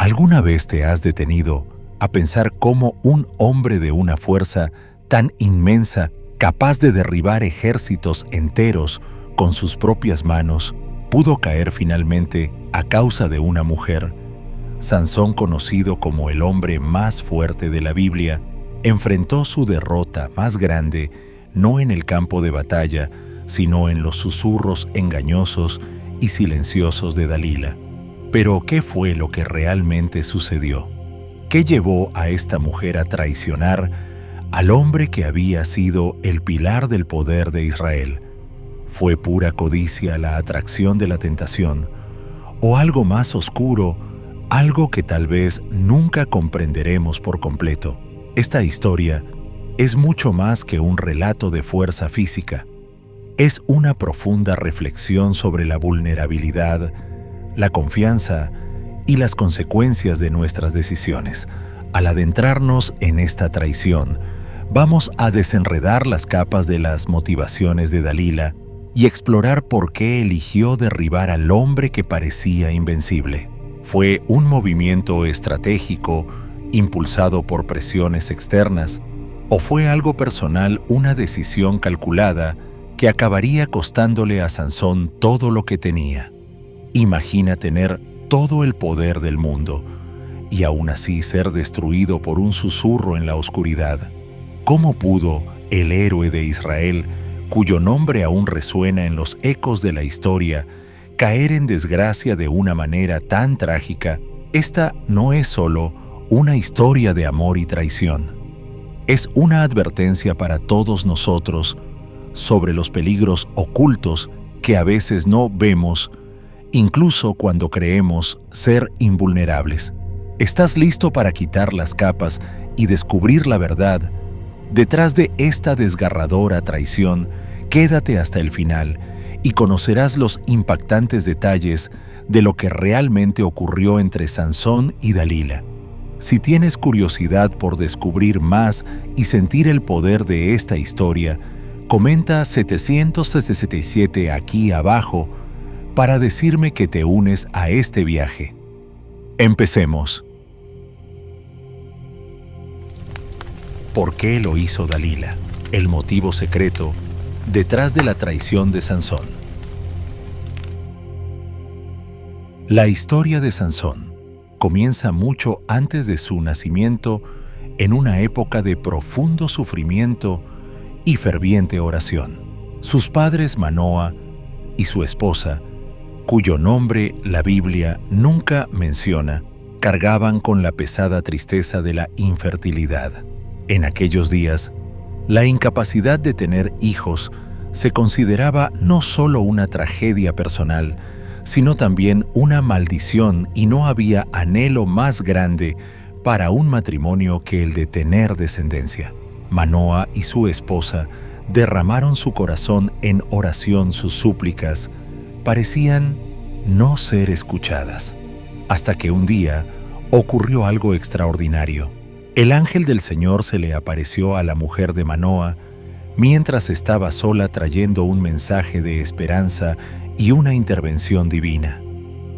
¿Alguna vez te has detenido a pensar cómo un hombre de una fuerza tan inmensa, capaz de derribar ejércitos enteros con sus propias manos, pudo caer finalmente a causa de una mujer? Sansón, conocido como el hombre más fuerte de la Biblia, enfrentó su derrota más grande no en el campo de batalla, sino en los susurros engañosos y silenciosos de Dalila. Pero, ¿qué fue lo que realmente sucedió? ¿Qué llevó a esta mujer a traicionar al hombre que había sido el pilar del poder de Israel? ¿Fue pura codicia, la atracción de la tentación, o algo más oscuro, algo que tal vez nunca comprenderemos por completo? Esta historia es mucho más que un relato de fuerza física. Es una profunda reflexión sobre la vulnerabilidad, la confianza y las consecuencias de nuestras decisiones. Al adentrarnos en esta traición, vamos a desenredar las capas de las motivaciones de Dalila y explorar por qué eligió derribar al hombre que parecía invencible. ¿Fue un movimiento estratégico impulsado por presiones externas, o fue algo personal, una decisión calculada que acabaría costándole a Sansón todo lo que tenía? Imagina tener todo el poder del mundo y aún así ser destruido por un susurro en la oscuridad. ¿Cómo pudo el héroe de Israel, cuyo nombre aún resuena en los ecos de la historia, caer en desgracia de una manera tan trágica? Esta no es solo una historia de amor y traición. Es una advertencia para todos nosotros sobre los peligros ocultos que a veces no vemos, incluso cuando creemos ser invulnerables. ¿Estás listo para quitar las capas y descubrir la verdad detrás de esta desgarradora traición? Quédate hasta el final y conocerás los impactantes detalles de lo que realmente ocurrió entre Sansón y Dalila. Si tienes curiosidad por descubrir más y sentir el poder de esta historia, comenta 767 aquí abajo para decirme que te unes a este viaje. Empecemos. ¿Por qué lo hizo Dalila? El motivo secreto detrás de la traición de Sansón. La historia de Sansón comienza mucho antes de su nacimiento, en una época de profundo sufrimiento y ferviente oración. Sus padres, Manoa y su esposa, cuyo nombre la Biblia nunca menciona, cargaban con la pesada tristeza de la infertilidad. En aquellos días, la incapacidad de tener hijos se consideraba no solo una tragedia personal, sino también una maldición, y no había anhelo más grande para un matrimonio que el de tener descendencia. Manoa y su esposa derramaron su corazón en oración. Sus súplicas parecían no ser escuchadas, hasta que un día ocurrió algo extraordinario. El ángel del Señor se le apareció a la mujer de Manoa mientras estaba sola, trayendo un mensaje de esperanza y una intervención divina.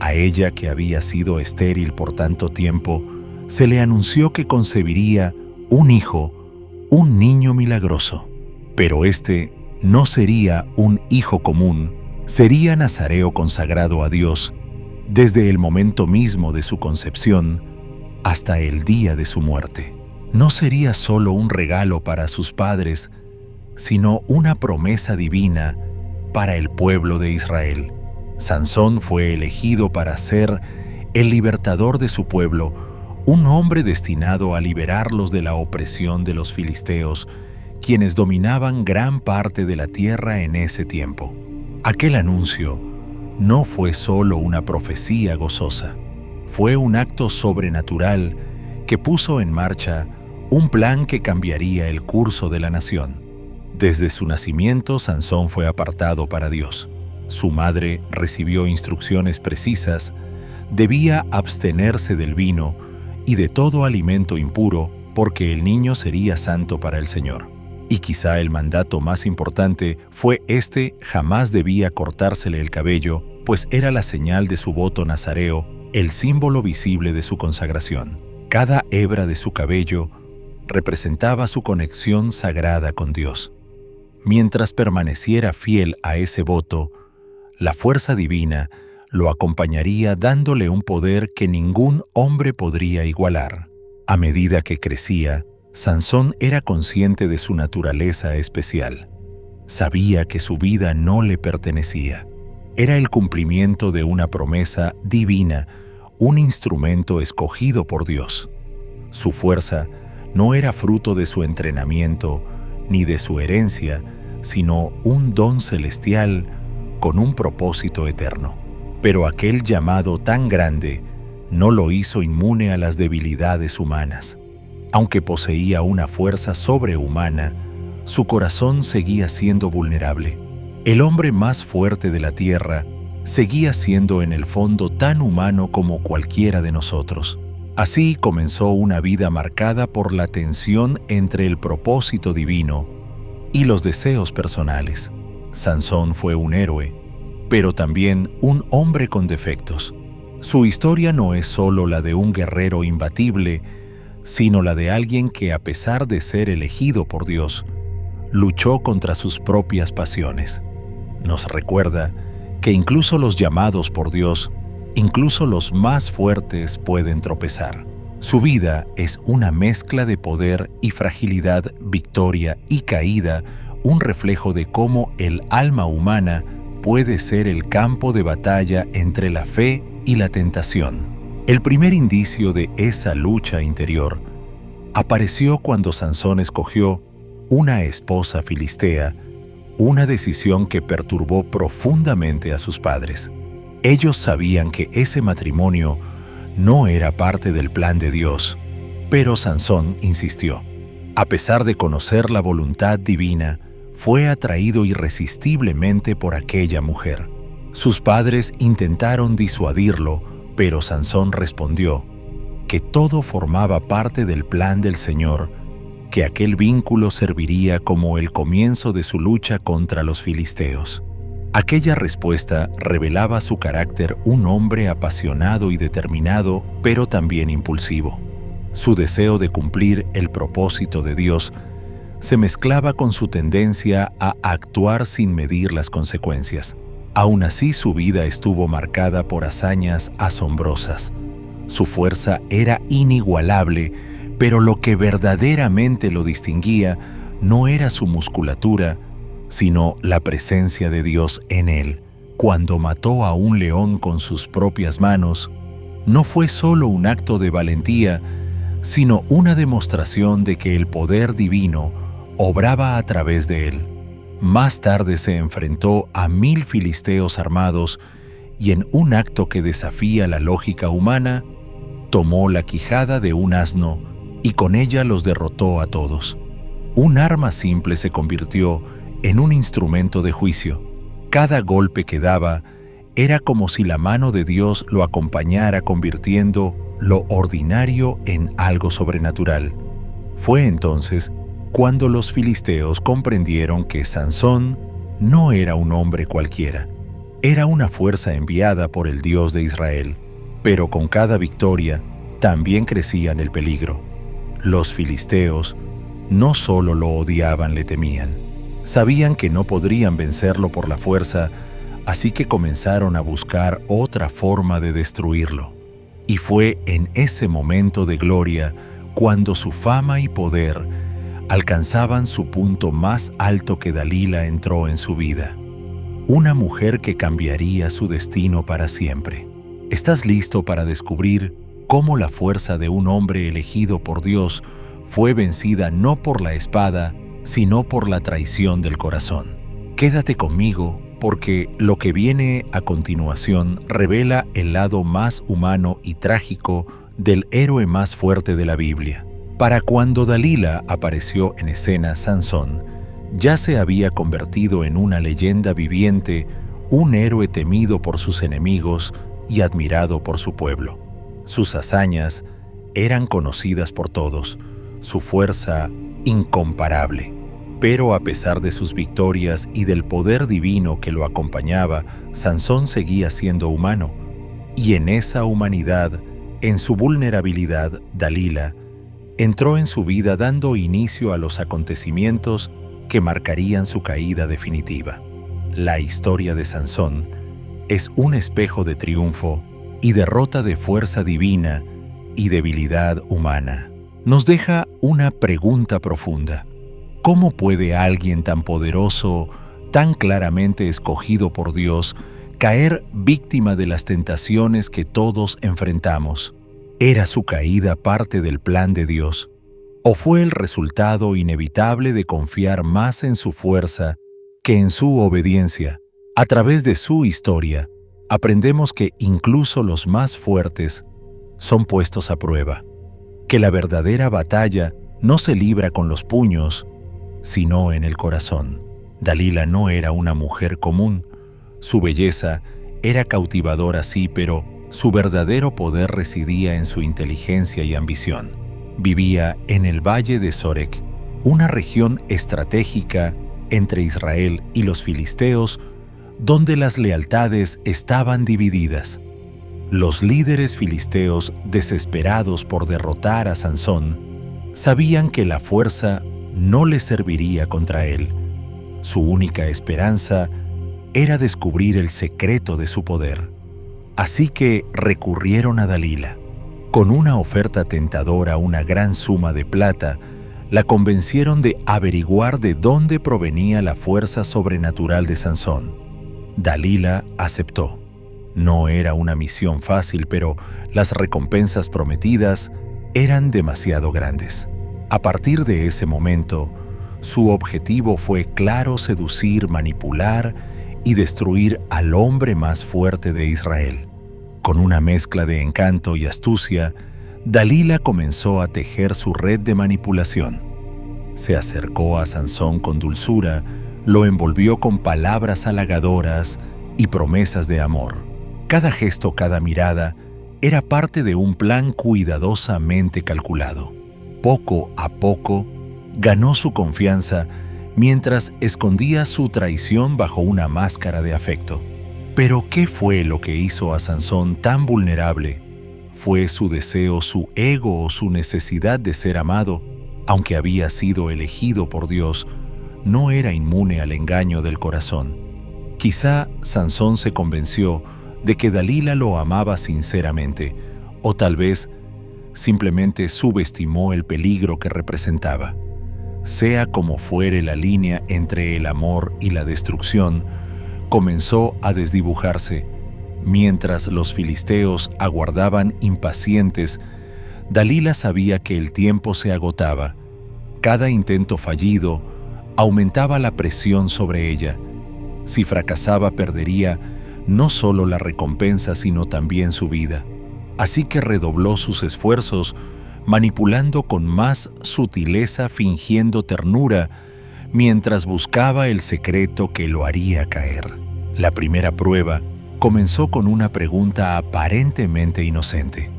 A ella, que había sido estéril por tanto tiempo, se le anunció que concebiría un hijo, un niño milagroso. Pero este no sería un hijo común, sería nazareo consagrado a Dios desde el momento mismo de su concepción hasta el día de su muerte. No sería solo un regalo para sus padres, sino una promesa divina para el pueblo de Israel. Sansón fue elegido para ser el libertador de su pueblo, un hombre destinado a liberarlos de la opresión de los filisteos, quienes dominaban gran parte de la tierra en ese tiempo. Aquel anuncio no fue solo una profecía gozosa, fue un acto sobrenatural que puso en marcha un plan que cambiaría el curso de la nación. Desde su nacimiento, Sansón fue apartado para Dios. Su madre recibió instrucciones precisas: debía abstenerse del vino y de todo alimento impuro, porque el niño sería santo para el Señor. Y quizá el mandato más importante fue jamás debía cortársele el cabello, pues era la señal de su voto nazareo, el símbolo visible de su consagración. Cada hebra de su cabello representaba su conexión sagrada con Dios. Mientras permaneciera fiel a ese voto, la fuerza divina lo acompañaría dándole un poder que ningún hombre podría igualar. A medida que crecía, Sansón era consciente de su naturaleza especial. Sabía que su vida no le pertenecía. Era el cumplimiento de una promesa divina, un instrumento escogido por Dios. Su fuerza no era fruto de su entrenamiento ni de su herencia, sino un don celestial con un propósito eterno. Pero aquel llamado tan grande no lo hizo inmune a las debilidades humanas. Aunque poseía una fuerza sobrehumana, su corazón seguía siendo vulnerable. El hombre más fuerte de la tierra seguía siendo en el fondo tan humano como cualquiera de nosotros. Así comenzó una vida marcada por la tensión entre el propósito divino y los deseos personales. Sansón fue un héroe, pero también un hombre con defectos. Su historia no es solo la de un guerrero imbatible, sino la de alguien que, a pesar de ser elegido por Dios, luchó contra sus propias pasiones. Nos recuerda que incluso los llamados por Dios, incluso los más fuertes, pueden tropezar. Su vida es una mezcla de poder y fragilidad, victoria y caída, un reflejo de cómo el alma humana puede ser el campo de batalla entre la fe y la tentación. El primer indicio de esa lucha interior apareció cuando Sansón escogió una esposa filistea, una decisión que perturbó profundamente a sus padres. Ellos sabían que ese matrimonio no era parte del plan de Dios, pero Sansón insistió. A pesar de conocer la voluntad divina, fue atraído irresistiblemente por aquella mujer. Sus padres intentaron disuadirlo, pero Sansón respondió que todo formaba parte del plan del Señor, que aquel vínculo serviría como el comienzo de su lucha contra los filisteos. Aquella respuesta revelaba su carácter, un hombre apasionado y determinado, pero también impulsivo. Su deseo de cumplir el propósito de Dios se mezclaba con su tendencia a actuar sin medir las consecuencias. Aún así, su vida estuvo marcada por hazañas asombrosas. Su fuerza era inigualable, pero lo que verdaderamente lo distinguía no era su musculatura, sino la presencia de Dios en él. Cuando mató a un león con sus propias manos, no fue solo un acto de valentía, sino una demostración de que el poder divino obraba a través de él. Más tarde se enfrentó a 1000 filisteos armados y, en un acto que desafía la lógica humana, tomó la quijada de un asno y con ella los derrotó a todos. Un arma simple se convirtió en un instrumento de juicio. Cada golpe que daba era como si la mano de Dios lo acompañara, convirtiendo lo ordinario en algo sobrenatural. Fue entonces cuando los filisteos comprendieron que Sansón no era un hombre cualquiera. Era una fuerza enviada por el Dios de Israel. Pero con cada victoria también crecían el peligro. Los filisteos no solo lo odiaban, le temían. Sabían que no podrían vencerlo por la fuerza, así que comenzaron a buscar otra forma de destruirlo. Y fue en ese momento de gloria cuando su fama y poder alcanzaban su punto más alto que Dalila entró en su vida. Una mujer que cambiaría su destino para siempre. ¿Estás listo para descubrir cómo la fuerza de un hombre elegido por Dios fue vencida no por la espada, sino por la traición del corazón? Quédate conmigo, porque lo que viene a continuación revela el lado más humano y trágico del héroe más fuerte de la Biblia. Para cuando Dalila apareció en escena, Sansón ya se había convertido en una leyenda viviente, un héroe temido por sus enemigos y admirado por su pueblo. Sus hazañas eran conocidas por todos, su fuerza incomparable. Pero a pesar de sus victorias y del poder divino que lo acompañaba, Sansón seguía siendo humano. Y en esa humanidad, en su vulnerabilidad, Dalila entró en su vida dando inicio a los acontecimientos que marcarían su caída definitiva. La historia de Sansón es un espejo de triunfo y derrota de fuerza divina y debilidad humana. Nos deja una pregunta profunda. ¿Cómo puede alguien tan poderoso, tan claramente escogido por Dios, caer víctima de las tentaciones que todos enfrentamos? ¿Era su caída parte del plan de Dios? ¿O fue el resultado inevitable de confiar más en su fuerza que en su obediencia? A través de su historia, aprendemos que incluso los más fuertes son puestos a prueba, que la verdadera batalla no se libra con los puños, sino en el corazón. Dalila no era una mujer común. Su belleza era cautivadora, sí, pero su verdadero poder residía en su inteligencia y ambición. Vivía en el valle de Sorek, una región estratégica entre Israel y los filisteos, donde las lealtades estaban divididas. Los líderes filisteos, desesperados por derrotar a Sansón, sabían que la fuerza no les serviría contra él. Su única esperanza era descubrir el secreto de su poder. Así que recurrieron a Dalila. Con una oferta tentadora, una gran suma de plata, la convencieron de averiguar de dónde provenía la fuerza sobrenatural de Sansón. Dalila aceptó. No era una misión fácil, pero las recompensas prometidas eran demasiado grandes. A partir de ese momento, su objetivo fue claro: seducir, manipular y destruir al hombre más fuerte de Israel. Con una mezcla de encanto y astucia, Dalila comenzó a tejer su red de manipulación. Se acercó a Sansón con dulzura, lo envolvió con palabras halagadoras y promesas de amor. Cada gesto, cada mirada, era parte de un plan cuidadosamente calculado. Poco a poco, ganó su confianza mientras escondía su traición bajo una máscara de afecto. Pero ¿qué fue lo que hizo a Sansón tan vulnerable? ¿Fue su deseo, su ego o su necesidad de ser amado? Aunque había sido elegido por Dios, no era inmune al engaño del corazón. Quizá Sansón se convenció de que Dalila lo amaba sinceramente, o tal vez simplemente subestimó el peligro que representaba. Sea como fuere, la línea entre el amor y la destrucción comenzó a desdibujarse. Mientras los filisteos aguardaban impacientes, Dalila sabía que el tiempo se agotaba. Cada intento fallido aumentaba la presión sobre ella. Si fracasaba, perdería no solo la recompensa, sino también su vida. Así que redobló sus esfuerzos, manipulando con más sutileza, fingiendo ternura, mientras buscaba el secreto que lo haría caer. La primera prueba comenzó con una pregunta aparentemente inocente.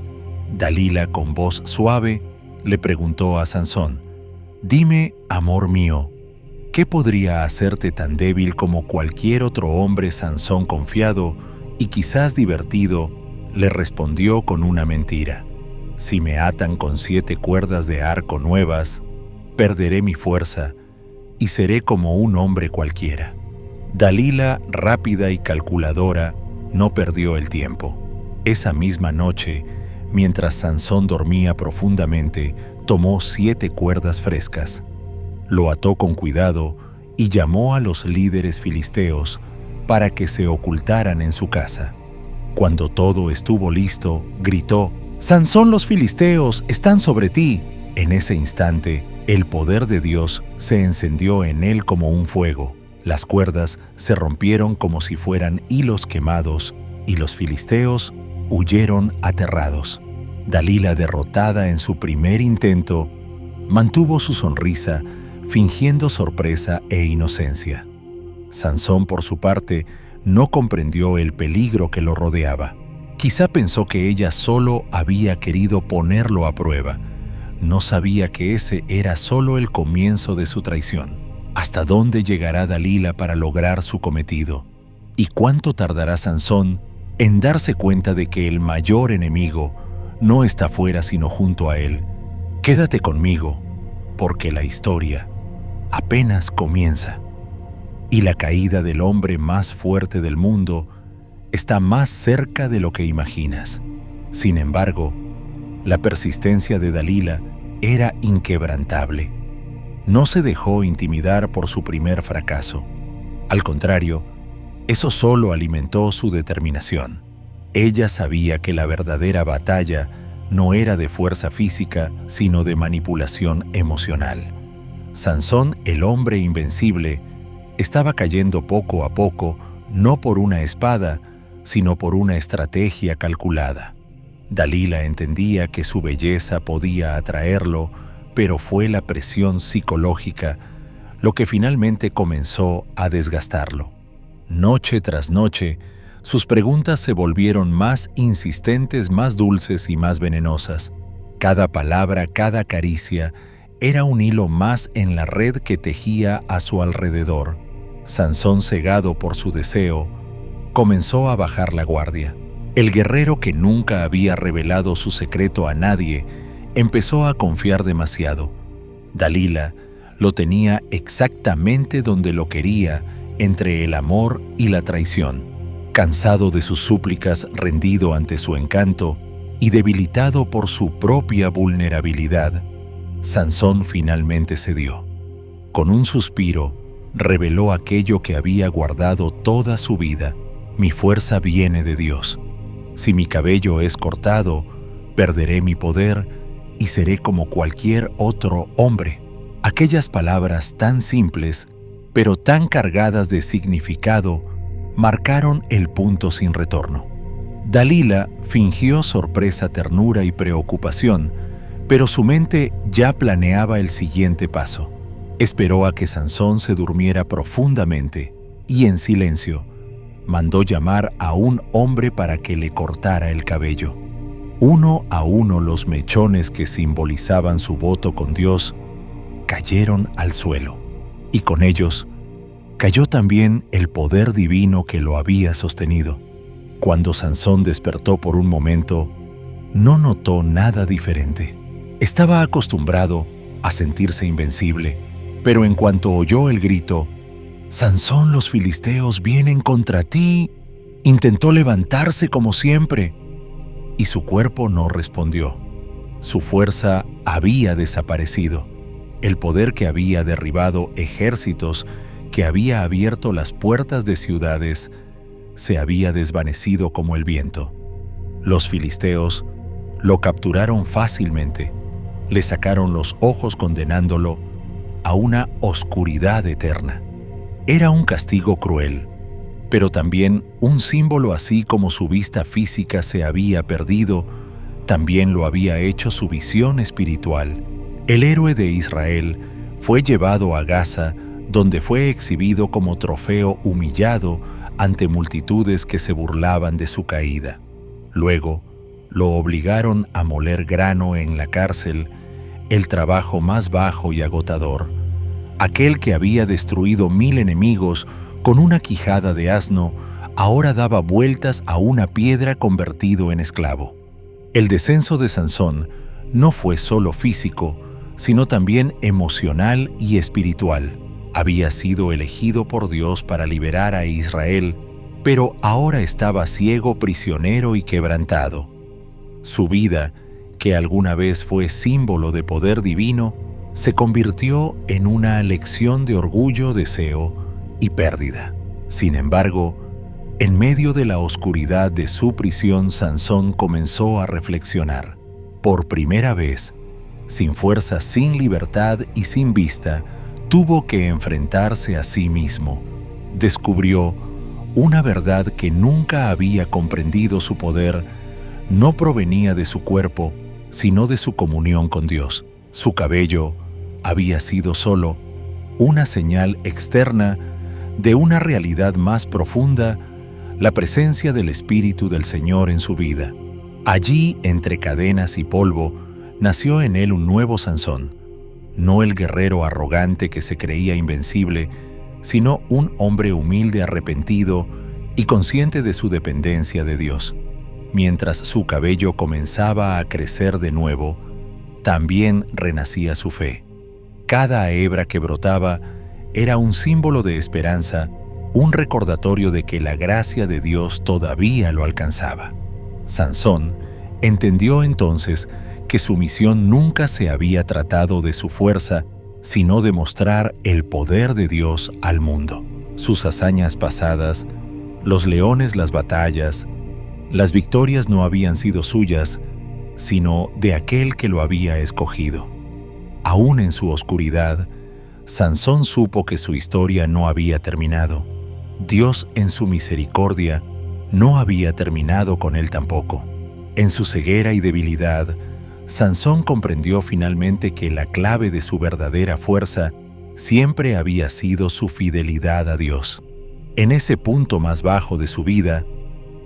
Dalila, con voz suave, le preguntó a Sansón: «Dime, amor mío, ¿qué podría hacerte tan débil como cualquier otro hombre?» Sansón, confiado y quizás divertido, le respondió con una mentira: «Si me atan con 7 cuerdas de arco nuevas, perderé mi fuerza y seré como un hombre cualquiera». Dalila, rápida y calculadora, no perdió el tiempo. Esa misma noche, mientras Sansón dormía profundamente, tomó 7 cuerdas frescas. Lo ató con cuidado y llamó a los líderes filisteos para que se ocultaran en su casa. Cuando todo estuvo listo, gritó: «¡Sansón, los filisteos están sobre ti!». En ese instante, el poder de Dios se encendió en él como un fuego. Las cuerdas se rompieron como si fueran hilos quemados y los filisteos huyeron aterrados. Dalila, derrotada en su primer intento, mantuvo su sonrisa, fingiendo sorpresa e inocencia. Sansón, por su parte, no comprendió el peligro que lo rodeaba. Quizá pensó que ella solo había querido ponerlo a prueba. No sabía que ese era solo el comienzo de su traición. ¿Hasta dónde llegará Dalila para lograr su cometido? ¿Y cuánto tardará Sansón en darse cuenta de que el mayor enemigo no está fuera sino junto a él. Quédate conmigo, porque la historia apenas comienza. Y la caída del hombre más fuerte del mundo está más cerca de lo que imaginas. Sin embargo, la persistencia de Dalila era inquebrantable. No se dejó intimidar por su primer fracaso. Al contrario, eso solo alimentó su determinación. Ella sabía que la verdadera batalla no era de fuerza física, sino de manipulación emocional. Sansón, el hombre invencible, estaba cayendo poco a poco, no por una espada, sino por una estrategia calculada. Dalila entendía que su belleza podía atraerlo, pero fue la presión psicológica lo que finalmente comenzó a desgastarlo. Noche tras noche, sus preguntas se volvieron más insistentes, más dulces y más venenosas. Cada palabra, cada caricia, era un hilo más en la red que tejía a su alrededor. Sansón, cegado por su deseo, comenzó a bajar la guardia. El guerrero que nunca había revelado su secreto a nadie empezó a confiar demasiado. Dalila lo tenía exactamente donde lo quería, entre el amor y la traición. Cansado de sus súplicas, rendido ante su encanto y debilitado por su propia vulnerabilidad, Sansón finalmente cedió. Con un suspiro, reveló aquello que había guardado toda su vida: mi fuerza viene de Dios. Si mi cabello es cortado, perderé mi poder y seré como cualquier otro hombre. Aquellas palabras tan simples, pero tan cargadas de significado, marcaron el punto sin retorno. Dalila fingió sorpresa, ternura y preocupación, pero su mente ya planeaba el siguiente paso. Esperó a que Sansón se durmiera profundamente y, en silencio, mandó llamar a un hombre para que le cortara el cabello. Uno a uno los mechones que simbolizaban su voto con Dios cayeron al suelo, y con ellos cayó también el poder divino que lo había sostenido. Cuando Sansón despertó por un momento, no notó nada diferente. Estaba acostumbrado a sentirse invencible, pero en cuanto oyó el grito, «Sansón, los filisteos vienen contra ti», intentó levantarse como siempre, y su cuerpo no respondió. Su fuerza había desaparecido. El poder que había derribado ejércitos, que había abierto las puertas de ciudades, se había desvanecido como el viento. Los filisteos lo capturaron fácilmente, le sacaron los ojos condenándolo a una oscuridad eterna. Era un castigo cruel, pero también un símbolo. Así como su vista física se había perdido, también lo había hecho su visión espiritual. El héroe de Israel fue llevado a Gaza, donde fue exhibido como trofeo, humillado ante multitudes que se burlaban de su caída. Luego, lo obligaron a moler grano en la cárcel, el trabajo más bajo y agotador. Aquel que había destruido 1000 enemigos con una quijada de asno, ahora daba vueltas a una piedra convertido en esclavo. El descenso de Sansón no fue solo físico, sino también emocional y espiritual. Había sido elegido por Dios para liberar a Israel, pero ahora estaba ciego, prisionero y quebrantado. Su vida, que alguna vez fue símbolo de poder divino, se convirtió en una lección de orgullo, deseo y pérdida. Sin embargo, en medio de la oscuridad de su prisión, Sansón comenzó a reflexionar. Por primera vez, sin fuerza, sin libertad y sin vista, tuvo que enfrentarse a sí mismo. Descubrió una verdad que nunca había comprendido: su poder no provenía de su cuerpo, sino de su comunión con Dios. Su cabello había sido solo una señal externa de una realidad más profunda, la presencia del Espíritu del Señor en su vida. Allí, entre cadenas y polvo, nació en él un nuevo Sansón, no el guerrero arrogante que se creía invencible, sino un hombre humilde, arrepentido y consciente de su dependencia de Dios. Mientras su cabello comenzaba a crecer de nuevo, también renacía su fe. Cada hebra que brotaba era un símbolo de esperanza, un recordatorio de que la gracia de Dios todavía lo alcanzaba. Sansón entendió entonces que su misión nunca se había tratado de su fuerza, sino de mostrar el poder de Dios al mundo. Sus hazañas pasadas, los leones, las batallas, las victorias no habían sido suyas, sino de aquel que lo había escogido. Aún en su oscuridad, Sansón supo que su historia no había terminado. Dios, en su misericordia, no había terminado con él tampoco. En su ceguera y debilidad, Sansón comprendió finalmente que la clave de su verdadera fuerza siempre había sido su fidelidad a Dios. En ese punto más bajo de su vida,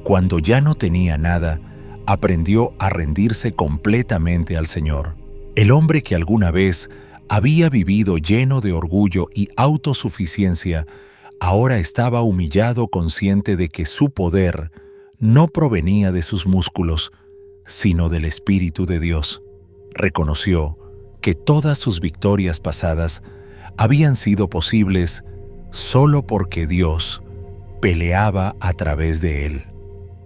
cuando ya no tenía nada, aprendió a rendirse completamente al Señor. El hombre que alguna vez había vivido lleno de orgullo y autosuficiencia, ahora estaba humillado, consciente de que su poder no provenía de sus músculos, sino del Espíritu de Dios. Reconoció que todas sus victorias pasadas habían sido posibles solo porque Dios peleaba a través de él.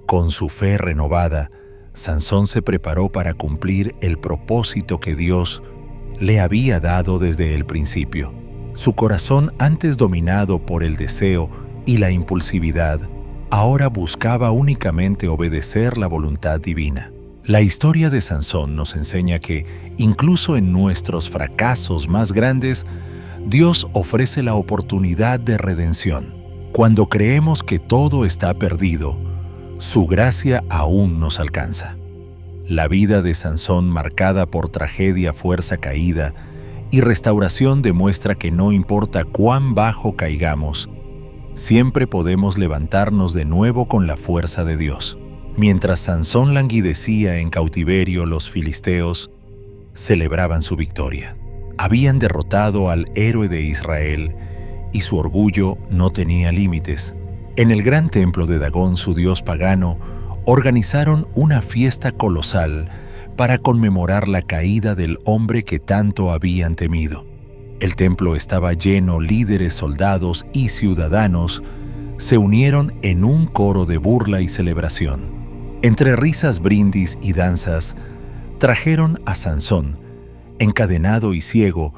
Con su fe renovada, Sansón se preparó para cumplir el propósito que Dios le había dado desde el principio. Su corazón, antes dominado por el deseo y la impulsividad, ahora buscaba únicamente obedecer la voluntad divina. La historia de Sansón nos enseña que, incluso en nuestros fracasos más grandes, Dios ofrece la oportunidad de redención. Cuando creemos que todo está perdido, su gracia aún nos alcanza. La vida de Sansón, marcada por tragedia, fuerza caída y restauración, demuestra que no importa cuán bajo caigamos, siempre podemos levantarnos de nuevo con la fuerza de Dios. Mientras Sansón languidecía en cautiverio, los filisteos celebraban su victoria. Habían derrotado al héroe de Israel y su orgullo no tenía límites. En el gran templo de Dagón, su dios pagano, organizaron una fiesta colosal para conmemorar la caída del hombre que tanto habían temido. El templo estaba lleno, líderes, soldados y ciudadanos se unieron en un coro de burla y celebración. Entre risas, brindis y danzas, trajeron a Sansón, encadenado y ciego,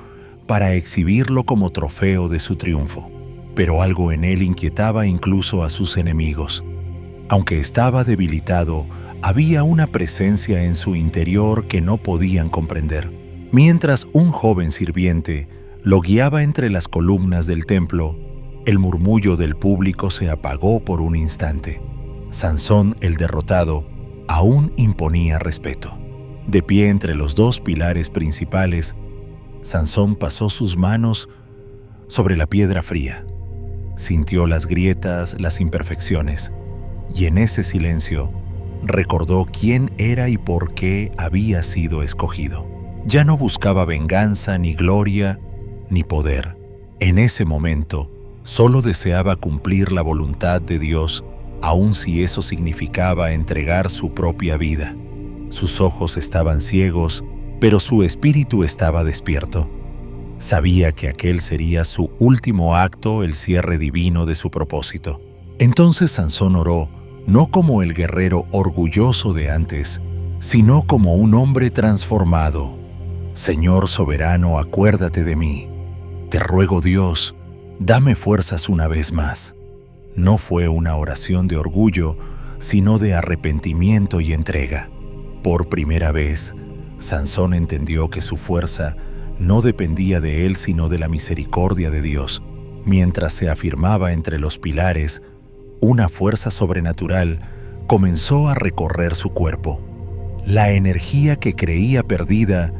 para exhibirlo como trofeo de su triunfo. Pero algo en él inquietaba incluso a sus enemigos. Aunque estaba debilitado, había una presencia en su interior que no podían comprender. Mientras un joven sirviente lo guiaba entre las columnas del templo, el murmullo del público se apagó por un instante. Sansón, el derrotado, aún imponía respeto. De pie entre los dos pilares principales, Sansón pasó sus manos sobre la piedra fría. Sintió las grietas, las imperfecciones, y en ese silencio recordó quién era y por qué había sido escogido. Ya no buscaba venganza, ni gloria, ni poder. En ese momento, solo deseaba cumplir la voluntad de Dios, aun si eso significaba entregar su propia vida. Sus ojos estaban ciegos, pero su espíritu estaba despierto. Sabía que aquel sería su último acto, el cierre divino de su propósito. Entonces Sansón oró, no como el guerrero orgulloso de antes, sino como un hombre transformado. Señor soberano, acuérdate de mí. Te ruego, Dios, dame fuerzas una vez más. No fue una oración de orgullo, sino de arrepentimiento y entrega. Por primera vez, Sansón entendió que su fuerza no dependía de él, sino de la misericordia de Dios. Mientras se afirmaba entre los pilares, una fuerza sobrenatural comenzó a recorrer su cuerpo. La energía que creía perdida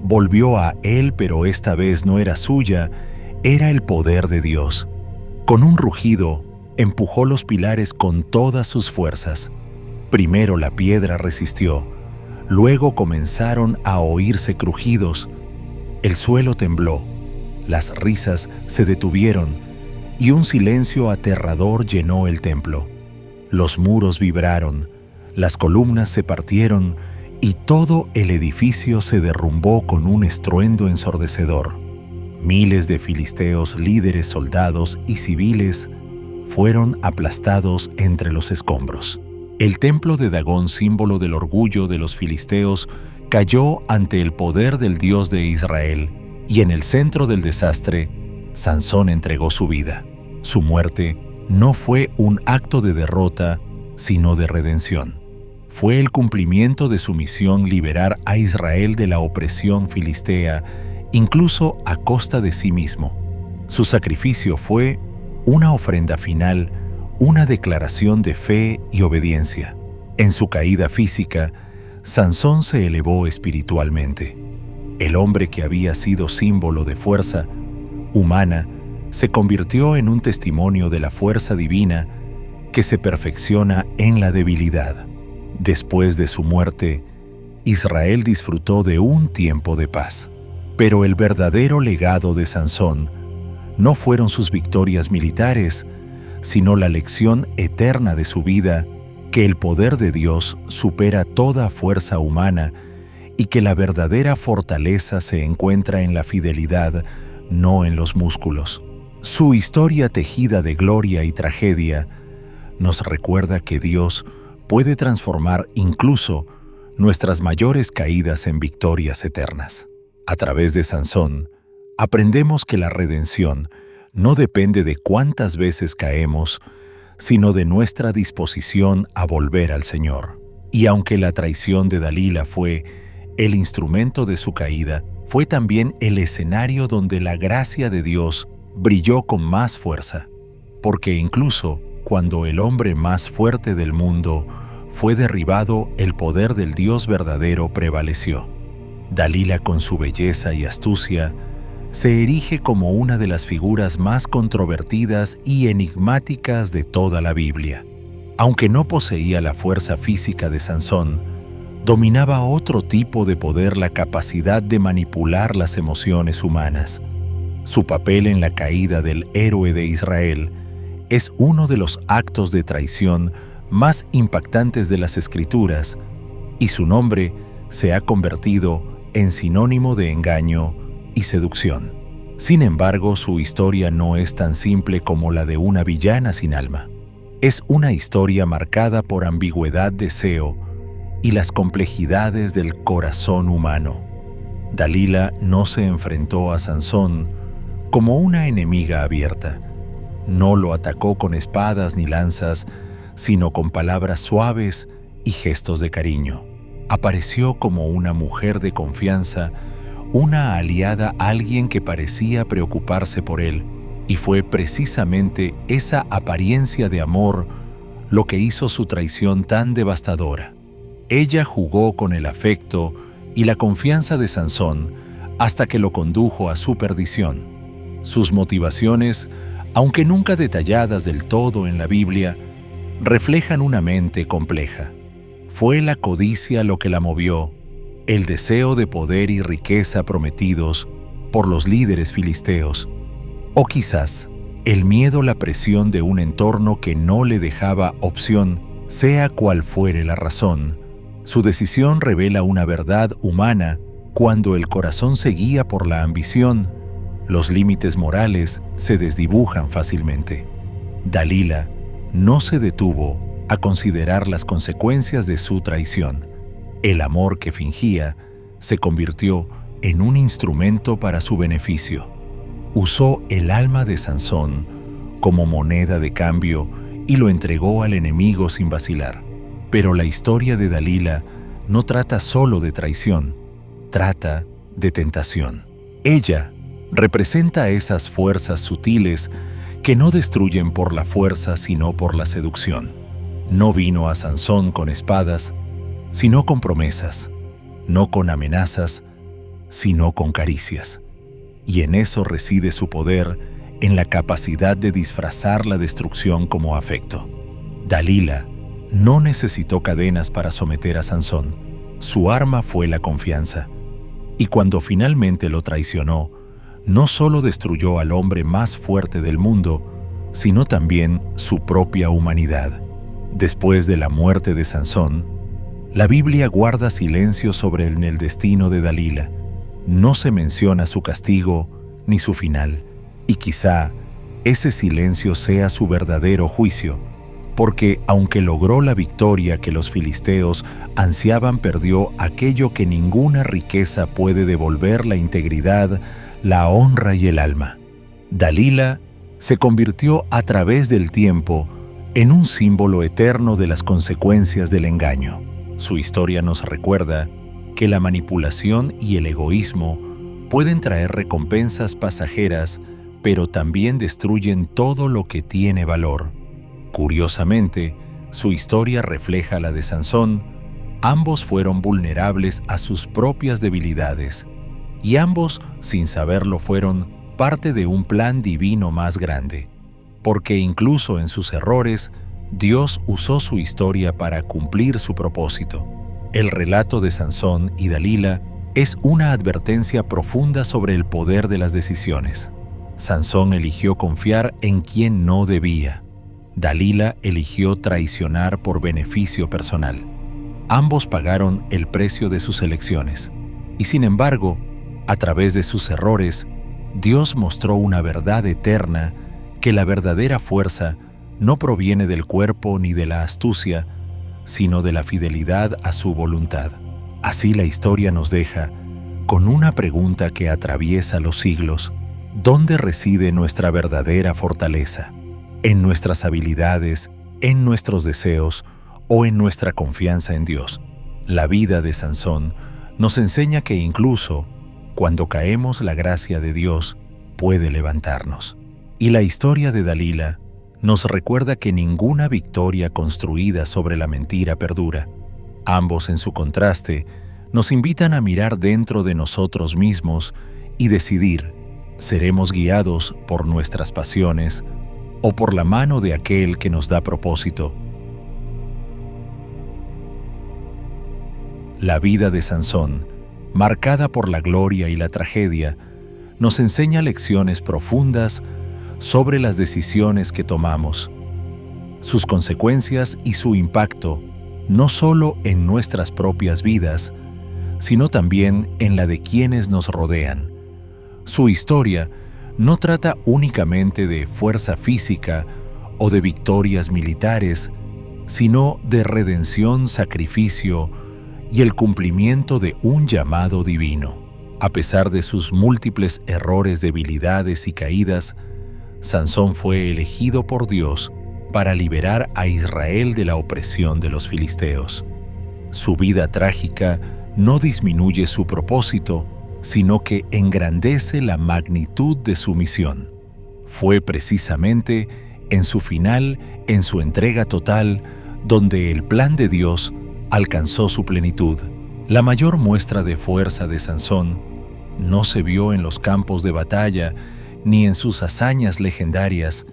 volvió a él, pero esta vez no era suya, era el poder de Dios. Con un rugido, empujó los pilares con todas sus fuerzas. Primero la piedra resistió, luego comenzaron a oírse crujidos. El suelo tembló, las risas se detuvieron y un silencio aterrador llenó el templo. Los muros vibraron, las columnas se partieron y todo el edificio se derrumbó con un estruendo ensordecedor. Miles de filisteos, líderes, soldados y civiles fueron aplastados entre los escombros. El templo de Dagón, símbolo del orgullo de los filisteos, cayó ante el poder del Dios de Israel, y en el centro del desastre, Sansón entregó su vida. Su muerte no fue un acto de derrota, sino de redención. Fue el cumplimiento de su misión liberar a Israel de la opresión filistea, incluso a costa de sí mismo. Su sacrificio fue una ofrenda final, una declaración de fe y obediencia. En su caída física, Sansón se elevó espiritualmente. El hombre que había sido símbolo de fuerza humana se convirtió en un testimonio de la fuerza divina que se perfecciona en la debilidad. Después de su muerte, Israel disfrutó de un tiempo de paz. Pero el verdadero legado de Sansón no fueron sus victorias militares, sino la lección eterna de su vida, que el poder de Dios supera toda fuerza humana y que la verdadera fortaleza se encuentra en la fidelidad, no en los músculos. Su historia tejida de gloria y tragedia nos recuerda que Dios puede transformar incluso nuestras mayores caídas en victorias eternas. A través de Sansón, aprendemos que la redención no depende de cuántas veces caemos, sino de nuestra disposición a volver al Señor. Y aunque la traición de Dalila fue el instrumento de su caída, fue también el escenario donde la gracia de Dios brilló con más fuerza, porque incluso cuando el hombre más fuerte del mundo fue derribado, el poder del Dios verdadero prevaleció. Dalila, con su belleza y astucia, se erige como una de las figuras más controvertidas y enigmáticas de toda la Biblia. Aunque no poseía la fuerza física de Sansón, dominaba otro tipo de poder, la capacidad de manipular las emociones humanas. Su papel en la caída del héroe de Israel es uno de los actos de traición más impactantes de las Escrituras, y su nombre se ha convertido en sinónimo de engaño y seducción. Sin embargo, su historia no es tan simple como la de una villana sin alma. Es una historia marcada por ambigüedad, deseo y las complejidades del corazón humano. Dalila no se enfrentó a Sansón como una enemiga abierta. No lo atacó con espadas ni lanzas, sino con palabras suaves y gestos de cariño. Apareció como una mujer de confianza, una aliada, alguien que parecía preocuparse por él, y fue precisamente esa apariencia de amor lo que hizo su traición tan devastadora. Ella jugó con el afecto y la confianza de Sansón hasta que lo condujo a su perdición. Sus motivaciones, aunque nunca detalladas del todo en la Biblia, reflejan una mente compleja. Fue la codicia lo que la movió, el deseo de poder y riqueza prometidos por los líderes filisteos, o quizás el miedo, la presión de un entorno que no le dejaba opción. Sea cual fuere la razón, su decisión revela una verdad humana. Cuando el corazón se guía por la ambición, los límites morales se desdibujan fácilmente. Dalila no se detuvo a considerar las consecuencias de su traición. El amor que fingía se convirtió en un instrumento para su beneficio. Usó el alma de Sansón como moneda de cambio y lo entregó al enemigo sin vacilar. Pero la historia de Dalila no trata solo de traición, trata de tentación. Ella representa esas fuerzas sutiles que no destruyen por la fuerza, sino por la seducción. No vino a Sansón con espadas, sino con promesas, no con amenazas, sino con caricias. Y en eso reside su poder, en la capacidad de disfrazar la destrucción como afecto. Dalila no necesitó cadenas para someter a Sansón. Su arma fue la confianza. Y cuando finalmente lo traicionó, no solo destruyó al hombre más fuerte del mundo, sino también su propia humanidad. Después de la muerte de Sansón, la Biblia guarda silencio sobre el destino de Dalila. No se menciona su castigo ni su final, y quizá ese silencio sea su verdadero juicio, porque aunque logró la victoria que los filisteos ansiaban, perdió aquello que ninguna riqueza puede devolver: la integridad, la honra y el alma. Dalila se convirtió a través del tiempo en un símbolo eterno de las consecuencias del engaño. Su historia nos recuerda que la manipulación y el egoísmo pueden traer recompensas pasajeras, pero también destruyen todo lo que tiene valor. Curiosamente, su historia refleja la de Sansón. Ambos fueron vulnerables a sus propias debilidades, y ambos, sin saberlo, fueron parte de un plan divino más grande, porque incluso en sus errores, Dios usó su historia para cumplir su propósito. El relato de Sansón y Dalila es una advertencia profunda sobre el poder de las decisiones. Sansón eligió confiar en quien no debía. Dalila eligió traicionar por beneficio personal. Ambos pagaron el precio de sus elecciones. Y sin embargo, a través de sus errores, Dios mostró una verdad eterna: que la verdadera fuerza no proviene del cuerpo ni de la astucia, sino de la fidelidad a su voluntad. Así la historia nos deja con una pregunta que atraviesa los siglos: ¿dónde reside nuestra verdadera fortaleza? ¿En nuestras habilidades, en nuestros deseos o en nuestra confianza en Dios? La vida de Sansón nos enseña que incluso cuando caemos, la gracia de Dios puede levantarnos. Y la historia de Dalila nos recuerda que ninguna victoria construida sobre la mentira perdura. Ambos, en su contraste, nos invitan a mirar dentro de nosotros mismos y decidir: ¿seremos guiados por nuestras pasiones o por la mano de aquel que nos da propósito? La vida de Sansón, marcada por la gloria y la tragedia, nos enseña lecciones profundas sobre las decisiones que tomamos, sus consecuencias y su impacto, no solo en nuestras propias vidas, sino también en la de quienes nos rodean. Su historia no trata únicamente de fuerza física o de victorias militares, sino de redención, sacrificio y el cumplimiento de un llamado divino. A pesar de sus múltiples errores, debilidades y caídas, Sansón fue elegido por Dios para liberar a Israel de la opresión de los filisteos. Su vida trágica no disminuye su propósito, sino que engrandece la magnitud de su misión. Fue precisamente en su final, en su entrega total, donde el plan de Dios alcanzó su plenitud. La mayor muestra de fuerza de Sansón no se vio en los campos de batalla ni en sus hazañas legendarias,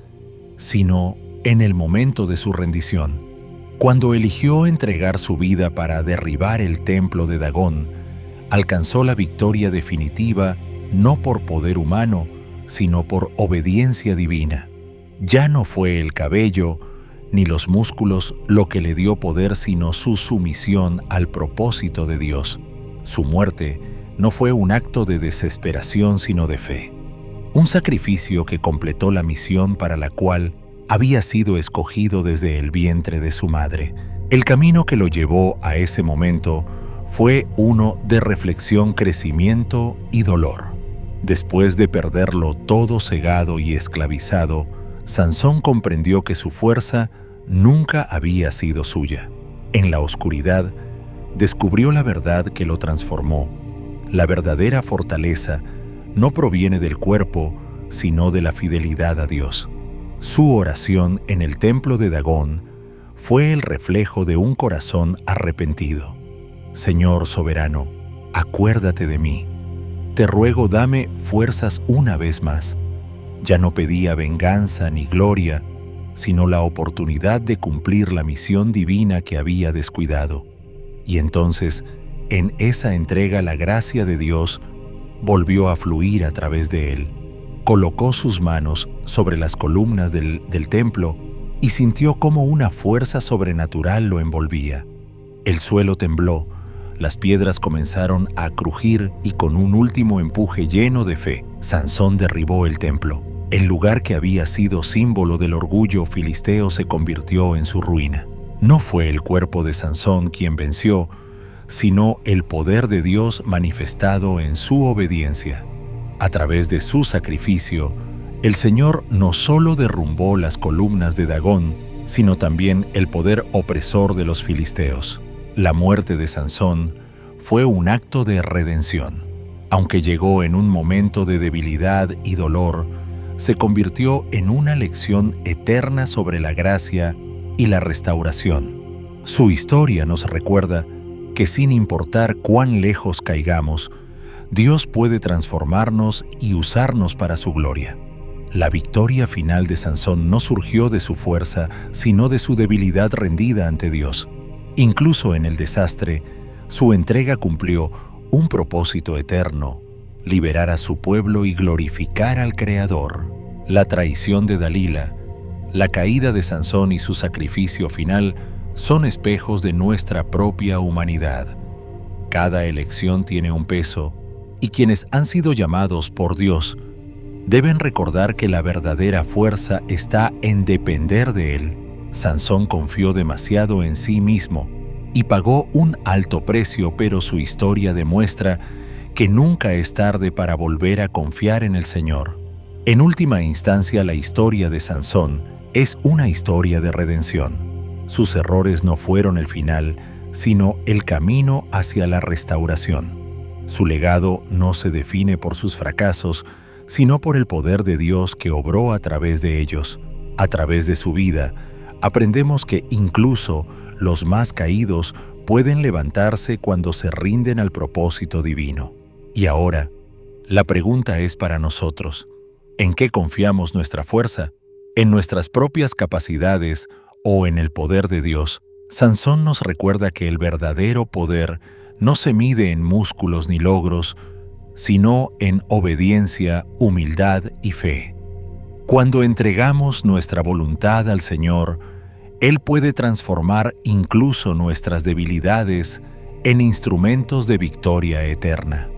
sino en el momento de su rendición. Cuando eligió entregar su vida para derribar el templo de Dagón, alcanzó la victoria definitiva, no por poder humano, sino por obediencia divina. Ya no fue el cabello ni los músculos lo que le dio poder, sino su sumisión al propósito de Dios. Su muerte no fue un acto de desesperación, sino de fe. Un sacrificio que completó la misión para la cual había sido escogido desde el vientre de su madre. El camino que lo llevó a ese momento fue uno de reflexión, crecimiento y dolor. Después de perderlo todo cegado y esclavizado, Sansón comprendió que su fuerza nunca había sido suya. En la oscuridad, descubrió la verdad que lo transformó. La verdadera fortaleza no proviene del cuerpo, sino de la fidelidad a Dios. Su oración en el templo de Dagón fue el reflejo de un corazón arrepentido. Señor soberano, acuérdate de mí. Te ruego, dame fuerzas una vez más. Ya no pedía venganza ni gloria, sino la oportunidad de cumplir la misión divina que había descuidado. Y entonces, en esa entrega, la gracia de Dios volvió a fluir a través de él. Colocó sus manos sobre las columnas del templo y sintió cómo una fuerza sobrenatural lo envolvía. El suelo tembló, las piedras comenzaron a crujir y con un último empuje lleno de fe, Sansón derribó el templo. El lugar que había sido símbolo del orgullo filisteo se convirtió en su ruina. No fue el cuerpo de Sansón quien venció, sino el poder de Dios manifestado en su obediencia. A través de su sacrificio, el Señor no solo derrumbó las columnas de Dagón, sino también el poder opresor de los filisteos. La muerte de Sansón fue un acto de redención. Aunque llegó en un momento de debilidad y dolor, se convirtió en una lección eterna sobre la gracia y la restauración. Su historia nos recuerda que sin importar cuán lejos caigamos, Dios puede transformarnos y usarnos para su gloria. La victoria final de Sansón no surgió de su fuerza, sino de su debilidad rendida ante Dios. Incluso en el desastre, su entrega cumplió un propósito eterno: liberar a su pueblo y glorificar al Creador. La traición de Dalila, la caída de Sansón y su sacrificio final son espejos de nuestra propia humanidad. Cada elección tiene un peso, y quienes han sido llamados por Dios deben recordar que la verdadera fuerza está en depender de Él. Sansón confió demasiado en sí mismo y pagó un alto precio, pero su historia demuestra que nunca es tarde para volver a confiar en el Señor. En última instancia, la historia de Sansón es una historia de redención. Sus errores no fueron el final, sino el camino hacia la restauración. Su legado no se define por sus fracasos, sino por el poder de Dios que obró a través de ellos. A través de su vida, aprendemos que incluso los más caídos pueden levantarse cuando se rinden al propósito divino. Y ahora, la pregunta es para nosotros: ¿en qué confiamos nuestra fuerza? ¿En nuestras propias capacidades o en el poder de Dios? Sansón nos recuerda que el verdadero poder no se mide en músculos ni logros, sino en obediencia, humildad y fe. Cuando entregamos nuestra voluntad al Señor, Él puede transformar incluso nuestras debilidades en instrumentos de victoria eterna.